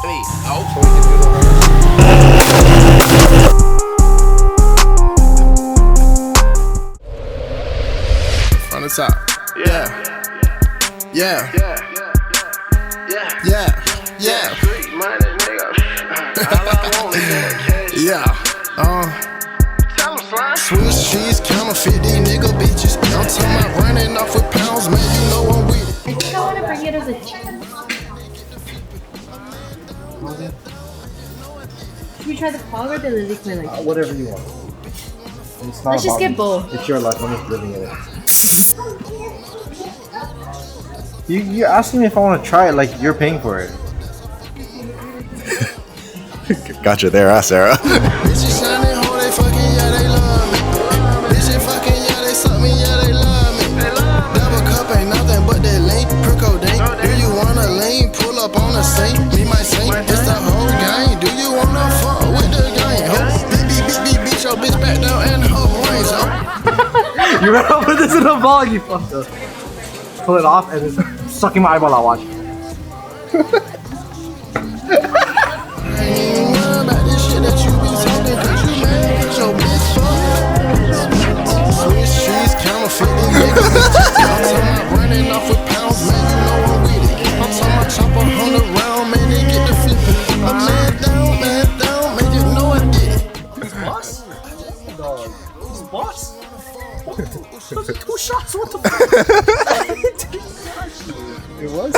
3, oh. So we can do the From the top. Yeah. Yeah. Yeah. Yeah. Yeah. Swiss cheese, counterfeit these nigga bitches. I'm talking about running off with pounds, man. You know I'm with it. I think I want to bring it as a chicken. Should we try the pog or the lily queen? whatever you want. It's not Let's just get both. It's your life. I'm just living in it. You're asking me if I want to try it like you're paying for it. Gotcha there, huh, Sarah? Bitches shining, ho, they fucking, yeah, they love me. Bitches fucking, yeah, they suck me, yeah, they love me. Double cup ain't nothing but that lean, percodaine. Do you wanna lean, pull up on the same? Me, my saint, it's the whole gang. Do you wanna fuck with the gang, ho? Beat your bitch back down and her brains, ho. You ran up with this in a vlog, you fucked up. Pull it off and it's sucking my eyeball out, watch. Those are 2 shots, what the fuck? It was?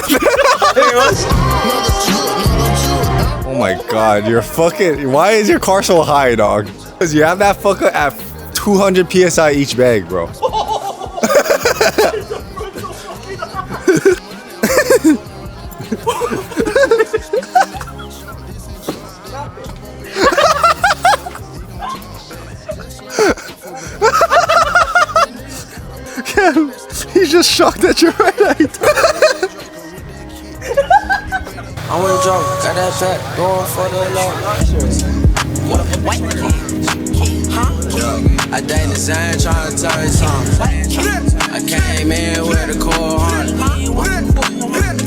Oh my god, you're fucking. Why is your car so high, dog? Because you have that fucker at 200 psi each bag, bro. He's just shocked at your right eye. I'm with a joke, got that fat, going for the low. What a white kid, huh? I dang the same, trying to tell you something. I came in with a cool heart,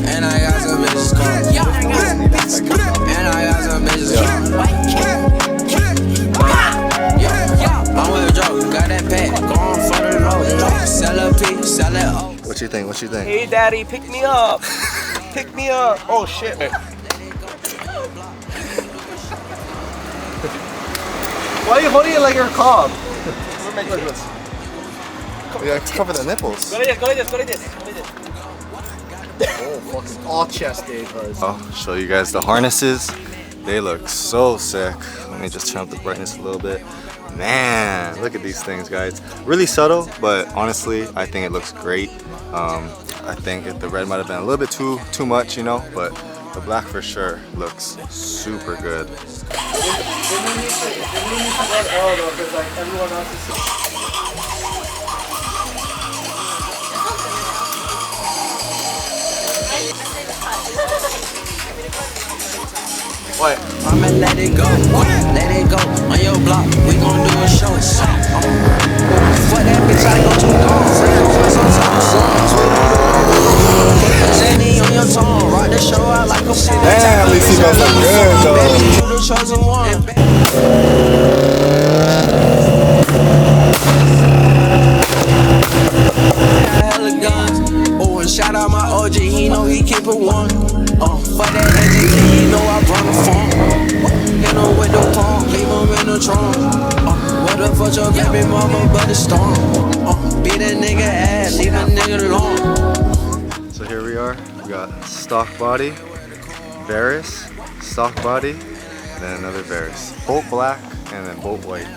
and I got some bitches cold. And I got some bitches cold. I'm with a joke, got that fat, going for the low. Sell a P, sell it O. What you think? What you think? Hey daddy, pick me up. Pick me up. Oh shit. Why are you holding it like your cob? Yeah, cover the nipples. Go like this. Oh, fucking all chest day, cuz. I'll show you guys the harnesses. They look so sick. Let me just turn up the brightness a little bit. Man, look at these things, guys. Really subtle, but honestly, I think it looks great. I think the red might have been a little bit too much, you know, but the black for sure looks super good. What? I'ma let it go on your block. We gon' do a show. For that bitch, I go too long. Jenny on your tongue, rock the show out like a fool. Damn, at least he goes look good though. Baby, you the chosen one. Hella guns. Oh, and shout out my OG, he know he keep it one. For that NGT, he know I run the phone. You know with the palm, leave him in the trunk. What the fuck your baby mama but the storm. Beat a nigga ass, leave a nigga alone. So here we are. We got stock body, Varis, stock body, and then another Varis. Bolt black and then bolt white.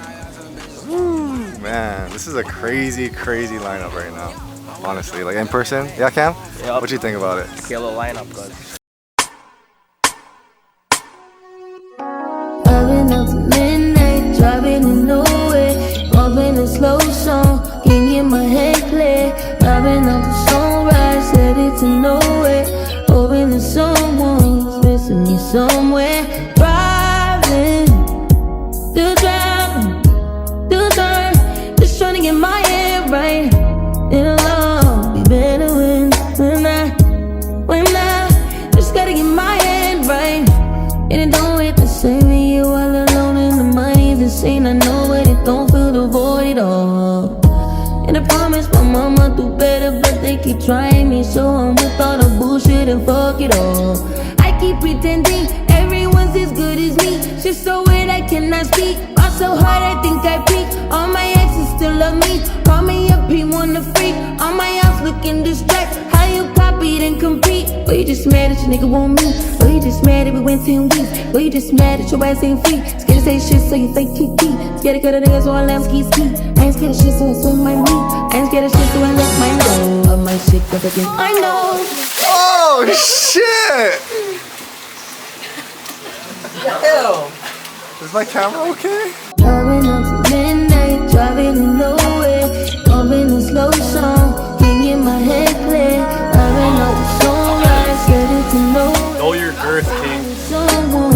Woo, man, this is a crazy lineup right now. Honestly, like in person. Yeah, Cam? Yep. What you think about it? Killer lineup, guys. I've been up to midnight, driving in nowhere, bumping a slow song, can't get my head clear. I've been up to sunrise, headed to nowhere, hoping that someone's missing me somewhere. Driving, still driving, still turn, just trying to get my head right. In a long, be better when I just gotta get my head right. saying I know it, it don't feel the void at all. And I promise my mama do better, but they keep trying me, so I'm with all the bullshit and fuck it all. I keep pretending everyone's as good as me. She's so weird I cannot speak. All so hard I think I peak. All my exes still love me. Call me up, he wanna freak. All my house looking distracted. How you copy and compete? Or you just mad that your nigga want me? Or you just mad that we went 10 weeks? Or you just mad that your ass ain't free? Scared to say shit so you fake TT. Scared to cut the niggas so I let ski ski. I ain't scared of shit so I swing my meat. I ain't scared of shit so I let my know. Of my shit, cause I know. Oh shit! Is my camera okay? Driving up to midnight, driving in nowhere, bumping a slow song, can't get my head clear. Driving up the sunrise, ready to know Know your girth, king. someone